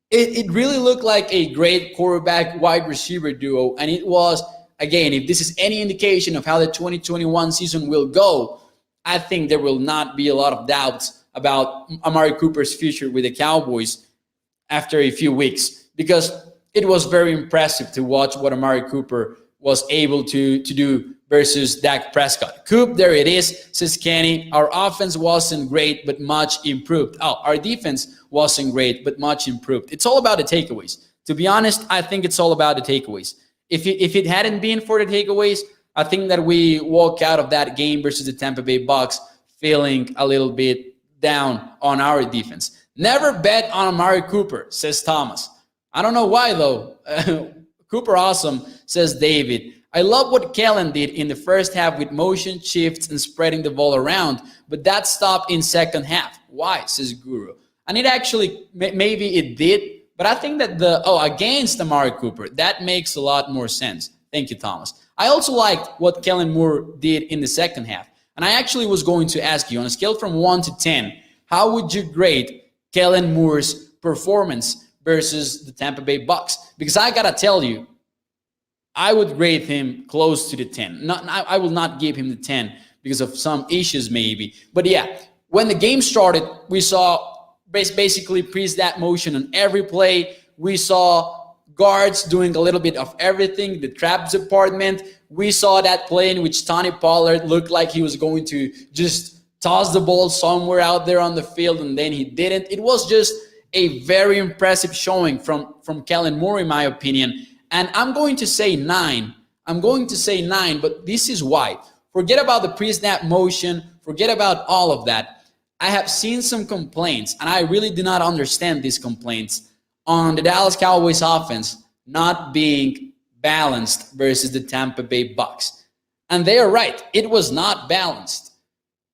It really looked like a great quarterback wide receiver duo. And it was, again, if this is any indication of how the 2021 season will go, I think there will not be a lot of doubts about Amari Cooper's future with the Cowboys after a few weeks, because it was very impressive to watch what Amari Cooper was able to do versus Dak Prescott. Coop, there it is, says Kenny. Our offense wasn't great, but much improved. Oh, our defense wasn't great, but much improved. It's all about the takeaways. To be honest, I think it's all about the takeaways. If it hadn't been for the takeaways, I think that we walk out of that game versus the Tampa Bay Bucs feeling a little bit down on our defense. Never bet on Amari Cooper, says Thomas. I don't know why, though. Cooper awesome, says David. I love what Kellen did in the first half with motion shifts and spreading the ball around, but that stopped in second half. Why, says Guru. And it actually, maybe it did, but I think that against Amari Cooper, that makes a lot more sense. Thank you, Thomas. I also liked what Kellen Moore did in the second half. And I actually was going to ask you, on a scale from 1 to 10, how would you grade Kellen Moore's performance versus the Tampa Bay Bucs? Because I got to tell you, I would rate him close to the 10. I will not give him the 10 because of some issues maybe. But yeah, when the game started, we saw basically pre-snap motion on every play. We saw guards doing a little bit of everything, the traps department. We saw that play in which Tony Pollard looked like he was going to just toss the ball somewhere out there on the field, and then he didn't. It was just a very impressive showing from Kellen Moore, in my opinion. And I'm going to say 9. But this is why. Forget about the pre-snap motion. Forget about all of that. I have seen some complaints, and I really do not understand these complaints, on the Dallas Cowboys offense not being balanced versus the Tampa Bay Bucs. And they are right. It was not balanced.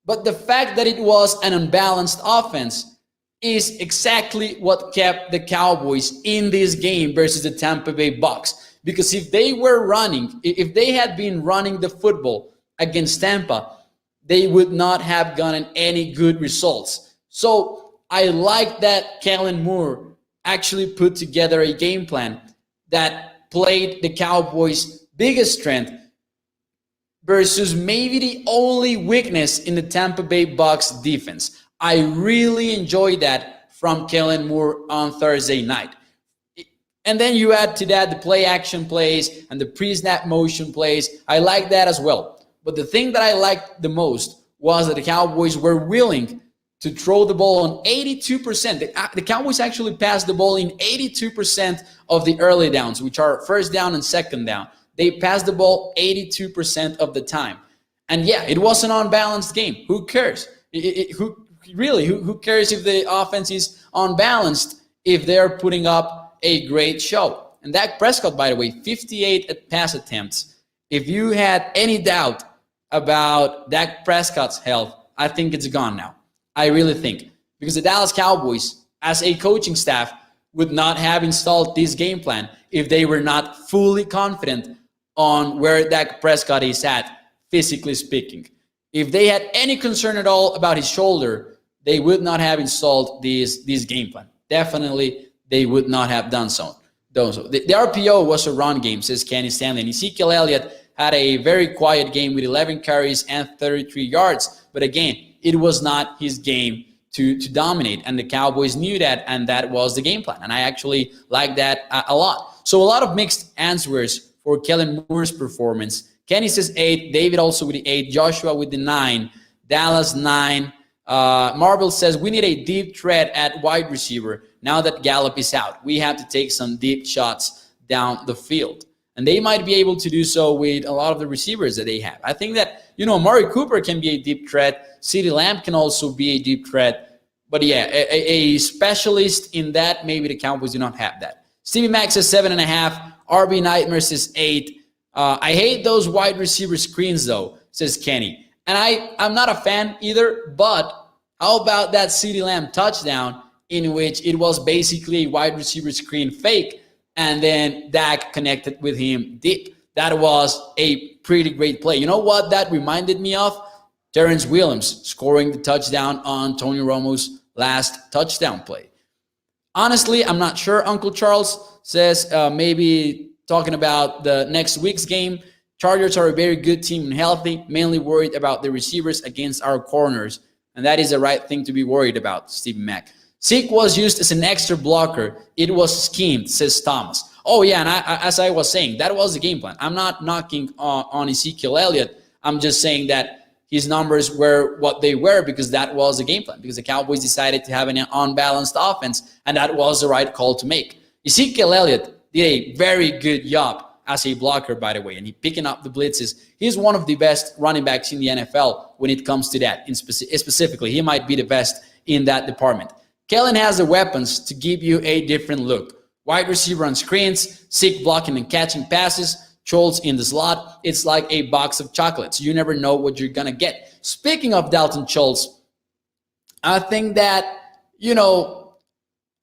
But the fact that it was an unbalanced offense is exactly what kept the Cowboys in this game versus the Tampa Bay Bucs. Because if they had been running the football against Tampa, they would not have gotten any good results. So I like that Kellen Moore actually put together a game plan that played the Cowboys' biggest strength versus maybe the only weakness in the Tampa Bay Bucs defense. I really enjoyed that from Kellen Moore on Thursday night. And then you add to that the play action plays and the pre-snap motion plays. I like that as well. But the thing that I liked the most was that the Cowboys were willing to throw the ball on 82%. The Cowboys actually passed the ball in 82% of the early downs, which are first down and second down. They passed the ball 82% of the time. And yeah, it was an unbalanced game. Who cares? Who cares if the offense is unbalanced if they're putting up a great show? And Dak Prescott, by the way, 58 pass attempts. If you had any doubt about Dak Prescott's health, I think it's gone now. I really think. Because the Dallas Cowboys, as a coaching staff, would not have installed this game plan if they were not fully confident on where Dak Prescott is at, physically speaking. If they had any concern at all about his shoulder, they would not have installed this game plan. Definitely, they would not have done so. The RPO was a run game, says Kenny Stanley. And Ezekiel Elliott had a very quiet game with 11 carries and 33 yards. But again, it was not his game to dominate. And the Cowboys knew that, and that was the game plan. And I actually like that a lot. So a lot of mixed answers for Kellen Moore's performance. Kenny says 8, David also with the 8, Joshua with the 9, Dallas 9. Marvel says, we need a deep threat at wide receiver now that Gallup is out. We have to take some deep shots down the field. And they might be able to do so with a lot of the receivers that they have. I think that, Amari Cooper can be a deep threat. CeeDee Lamb can also be a deep threat. But yeah, a specialist in that, maybe the Cowboys do not have that. Stevie Mack says 7.5. RB Nightmare says 8. I hate those wide receiver screens, though, says Kenny. And I'm not a fan either, but how about that CeeDee Lamb touchdown in which it was basically a wide receiver screen fake, and then Dak connected with him deep? That was a pretty great play. You know what that reminded me of? Terrence Williams scoring the touchdown on Tony Romo's last touchdown play. Honestly, I'm not sure. Uncle Charles says maybe talking about the next week's game. Chargers are a very good team and healthy, mainly worried about the receivers against our corners. And that is the right thing to be worried about, Stephen Mack. Zeke was used as an extra blocker. It was schemed, says Thomas. Oh, yeah, and as I was saying, that was the game plan. I'm not knocking on Ezekiel Elliott. I'm just saying that his numbers were what they were because that was the game plan, because the Cowboys decided to have an unbalanced offense, and that was the right call to make. Ezekiel Elliott did a very good job as a blocker, by the way, and he picking up the blitzes. He's one of the best running backs in the NFL when it comes to that. Specifically, he might be the best in that department. Kellen has the weapons to give you a different look. Wide receiver on screens, Zeke blocking and catching passes, Schultz in the slot. It's like a box of chocolates. You never know what you're going to get. Speaking of Dalton Schultz, I think that,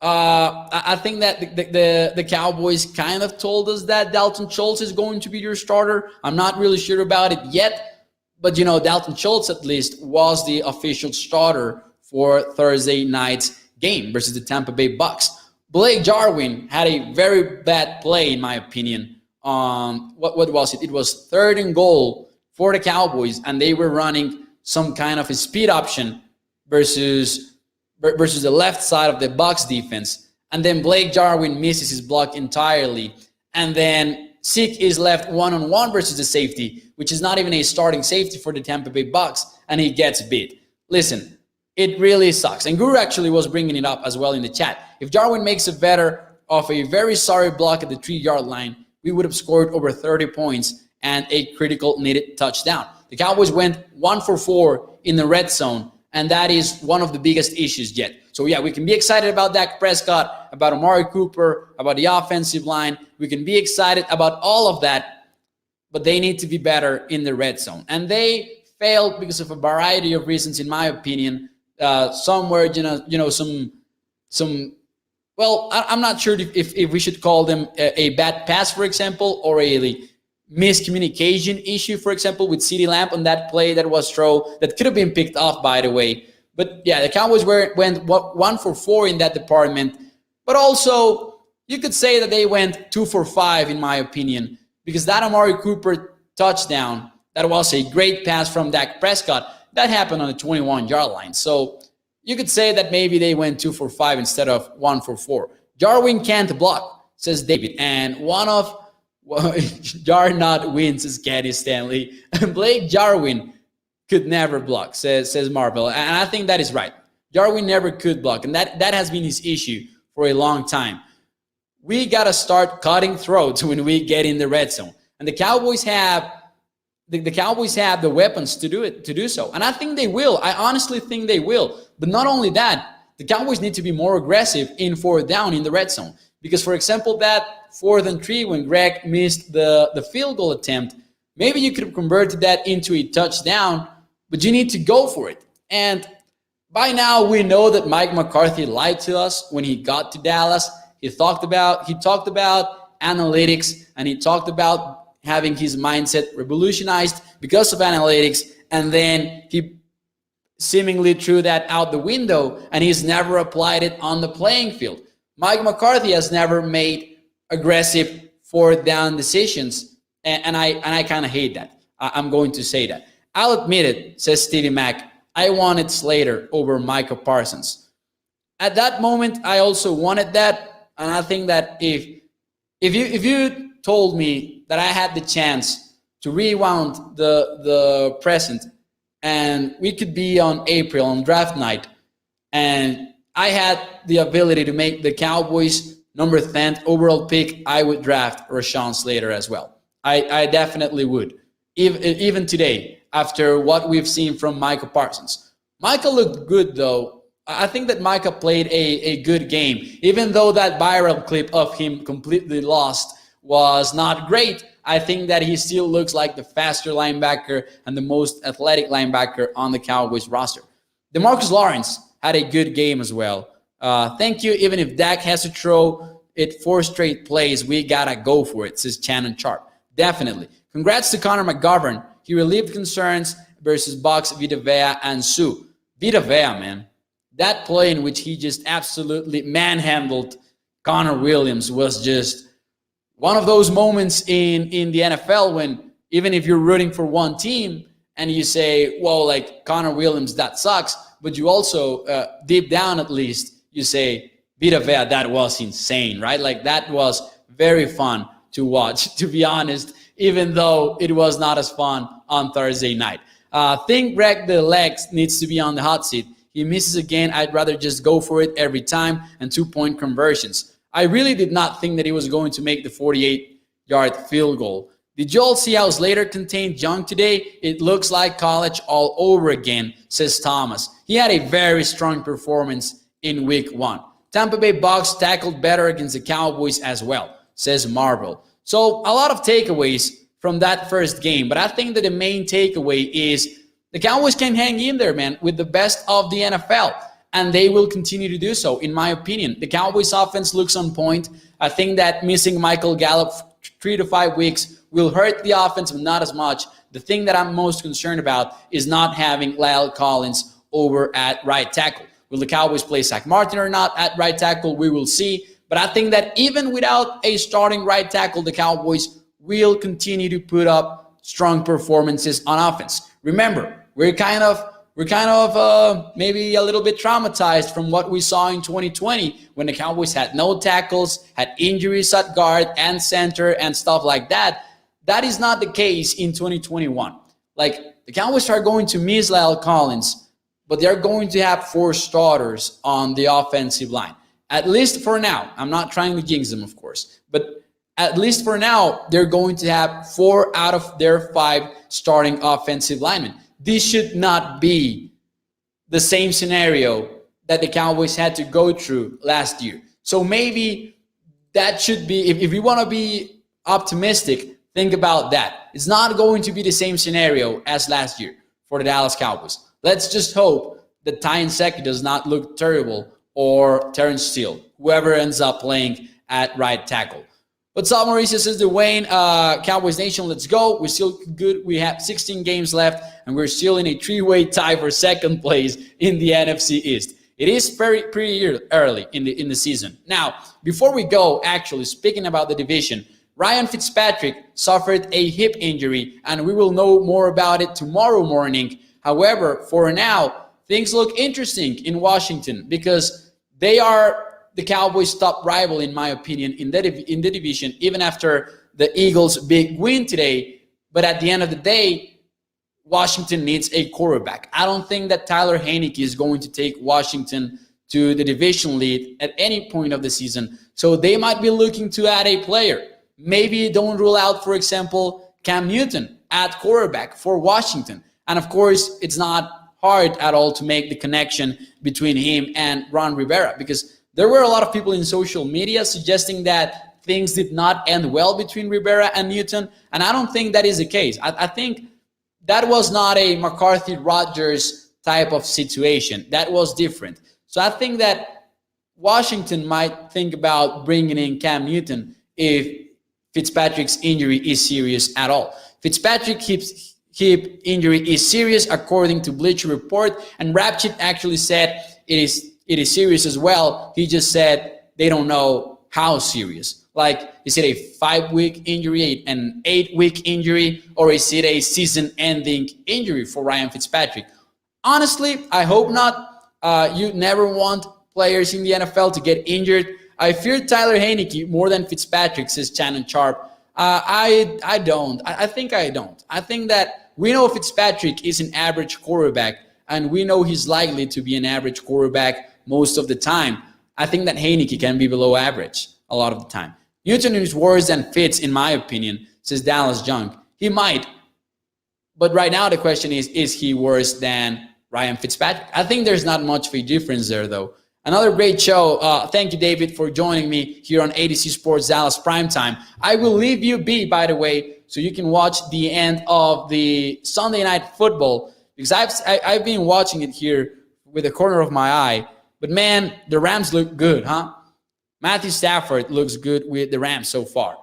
I think that the Cowboys kind of told us that Dalton Schultz is going to be your starter. I'm not really sure about it yet, but Dalton Schultz at least was the official starter for Thursday night's game versus the Tampa Bay Bucs. Blake Jarwin had a very bad play, in my opinion. What was it? It was 3rd and goal for the Cowboys, and they were running some kind of a speed option versus the left side of the Bucs defense. And then Blake Jarwin misses his block entirely. And then Zeke is left one-on-one versus the safety, which is not even a starting safety for the Tampa Bay Bucs, and he gets beat. Listen, it really sucks. And Guru actually was bringing it up as well in the chat. If Jarwin makes a better of a very sorry block at the 3-yard line, we would have scored over 30 points and a critical needed touchdown. The Cowboys went 1 for 4 in the red zone, and that is one of the biggest issues yet. So yeah, we can be excited about Dak Prescott, about Amari Cooper, about the offensive line. We can be excited about all of that, but they need to be better in the red zone. And they failed because of a variety of reasons, in my opinion. Somewhere, some. Well, I'm not sure if we should call them a bad pass, for example, or a miscommunication issue, for example, with CeeDee Lamb on that play that was thrown that could have been picked off, by the way. But yeah, the Cowboys went 1 for 4 in that department. But also, you could say that they went 2 for 5, in my opinion, because that Amari Cooper touchdown, that was a great pass from Dak Prescott, that happened on the 21-yard line. So you could say that maybe they went 2 for 5 instead of 1 for 4. Jarwin can't block, says David. And one of Jar not wins, says Caddy Stanley. Blake Jarwin could never block, says Marvel. And I think that is right. Jarwin never could block. And that has been his issue for a long time. We got to start cutting throats when we get in the red zone. And the Cowboys have the weapons to do so. And I think they will. I honestly think they will. But not only that, the Cowboys need to be more aggressive in 4th down in the red zone. Because, for example, that 4th and 3 when Greg missed the field goal attempt, maybe you could have converted that into a touchdown, but you need to go for it. And by now, we know that Mike McCarthy lied to us when he got to Dallas. He talked about analytics, and he talked about having his mindset revolutionized because of analytics, and then he seemingly threw that out the window, and he's never applied it on the playing field. Mike McCarthy has never made aggressive 4th down decisions, and I kind of hate that. I'm going to say that. I'll admit it, says Stevie Mack. I wanted Slater over Micah Parsons. At that moment, I also wanted that, and I think that if you told me that I had the chance to rewound the present, and we could be on April on draft night, and I had the ability to make the Cowboys number 10th overall pick, I would draft Rashawn Slater as well. I definitely would. Even today, after what we've seen from Micah Parsons. Micah looked good, though. I think that Micah played a good game. Even though that viral clip of him completely lost was not great, I think that he still looks like the faster linebacker and the most athletic linebacker on the Cowboys roster. DeMarcus Lawrence had a good game as well. Thank you. Even if Dak has to throw it 4 straight plays, we gotta go for it, says Shannon Sharp. Definitely. Congrats to Connor McGovern. He relieved concerns versus Bucs, Vita Vea, and Sue. Vita Vea, man. That play in which he just absolutely manhandled Connor Williams was just one of those moments in the NFL when even if you're rooting for one team and you say, well, like Connor Williams, that sucks, but you also, deep down at least, you say, Vita Vea, that was insane, right? Like that was very fun to watch, to be honest, even though it was not as fun on Thursday night. Think Greg the Legs needs to be on the hot seat. He misses again. I'd rather just go for it every time and 2-point conversions. I really did not think that he was going to make the 48-yard field goal. Did you all see how Slater contained Young today? It looks like college all over again, says Thomas. He had a very strong performance in week 1. Tampa Bay Bucs tackled better against the Cowboys as well, says Marvel. So a lot of takeaways from that first game, but I think that the main takeaway is the Cowboys can hang in there, man, with the best of the NFL, and they will continue to do so, in my opinion. The Cowboys offense looks on point. I think that missing Michael Gallup 3 to 5 weeks will hurt the offense, but not as much. The thing that I'm most concerned about is not having La'el Collins over at right tackle. Will the Cowboys play Zack Martin or not at right tackle? We will see. But I think that even without a starting right tackle, the Cowboys will continue to put up strong performances on offense. Remember, we're kind of maybe a little bit traumatized from what we saw in 2020 when the Cowboys had no tackles, had injuries at guard and center and stuff like that. That is not the case in 2021. Like, the Cowboys are going to miss La'el Collins, but they're going to have 4 starters on the offensive line. At least for now. I'm not trying to jinx them, of course. But at least for now, they're going to have 4 out of their 5 starting offensive linemen. This should not be the same scenario that the Cowboys had to go through last year. So maybe that should be, if you want to be optimistic, think about that. It's not going to be the same scenario as last year for the Dallas Cowboys. Let's just hope that Ty Nsekhe does not look terrible, or Terrence Steele, whoever ends up playing at right tackle. What's up, Mauricio? Says Dwayne, Cowboys Nation, let's go. We're still good. We have 16 games left, and we're still in a 3-way tie for second place in the NFC East. It is pretty early in the season. Now, before we go, actually, speaking about the division, Ryan Fitzpatrick suffered a hip injury, and we will know more about it tomorrow morning. However, for now, things look interesting in Washington because they are the Cowboys' top rival, in my opinion, in the division, even after the Eagles' big win today. But at the end of the day, Washington needs a quarterback. I don't think that Tyler Heinicke is going to take Washington to the division lead at any point of the season. So they might be looking to add a player. Maybe don't rule out, for example, Cam Newton at quarterback for Washington. And of course, it's not hard at all to make the connection between him and Ron Rivera, because there were a lot of people in social media suggesting that things did not end well between Rivera and Newton, and I don't think that is the case. I think that was not a McCarthy-Rodgers type of situation. That was different. So I think that Washington might think about bringing in Cam Newton if Fitzpatrick's injury is serious at all. Fitzpatrick's hip injury is serious according to Bleacher Report, and Rapchit actually said it is serious as well. He just said they don't know how serious. Like, is it a 5-week injury, an 8-week injury, or is it a season-ending injury for Ryan Fitzpatrick? Honestly, I hope not. You never want players in the NFL to get injured. I fear Tyler Heineke more than Fitzpatrick, says Shannon Sharp. I don't. I think I don't. I think that we know Fitzpatrick is an average quarterback, and we know he's likely to be an average quarterback most of the time. I think that Heineke can be below average a lot of the time. Newton is worse than Fitz, in my opinion, says Dallas Junk. He might. But right now the question is he worse than Ryan Fitzpatrick? I think there's not much of a difference there, though. Another great show. Thank you, David, for joining me here on ADC Sports Dallas Primetime. I will leave you be, by the way, so you can watch the end of the Sunday Night Football, because I've been watching it here with the corner of my eye. But, man, the Rams look good, huh? Matthew Stafford looks good with the Rams so far.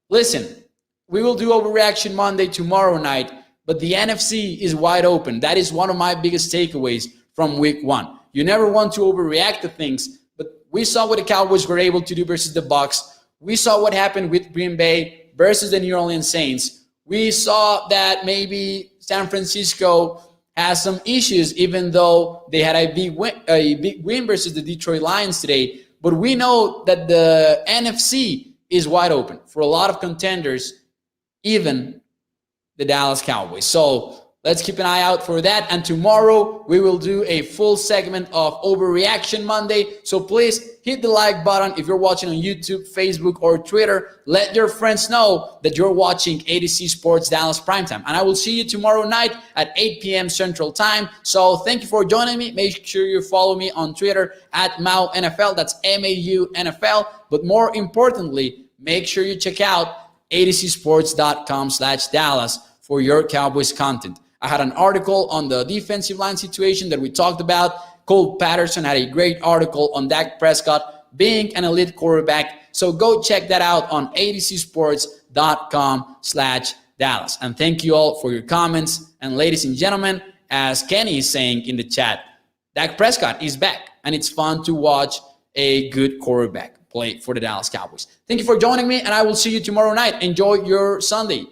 Listen, we will do Overreaction Monday tomorrow night, but the NFC is wide open. That is one of my biggest takeaways from week 1. You never want to overreact to things, but we saw what the Cowboys were able to do versus the Bucs. We saw what happened with Green Bay versus the New Orleans Saints. We saw that maybe San Francisco has some issues, even though they had a big win versus the Detroit Lions today. But we know that the NFC is wide open for a lot of contenders, even the Dallas Cowboys. So let's keep an eye out for that. And tomorrow we will do a full segment of Overreaction Monday. So please hit the like button if you're watching on YouTube, Facebook, or Twitter. Let your friends know that you're watching ADC Sports Dallas Primetime. And I will see you tomorrow night at 8 p.m. Central Time. So thank you for joining me. Make sure you follow me on Twitter at MauNFL. That's MAU NFL. But more importantly, make sure you check out adcsports.com/Dallas for your Cowboys content. I had an article on the defensive line situation that we talked about. Cole Patterson had a great article on Dak Prescott being an elite quarterback. So go check that out on adcsports.com/Dallas. And thank you all for your comments. And ladies and gentlemen, as Kenny is saying in the chat, Dak Prescott is back. And it's fun to watch a good quarterback play for the Dallas Cowboys. Thank you for joining me, and I will see you tomorrow night. Enjoy your Sunday.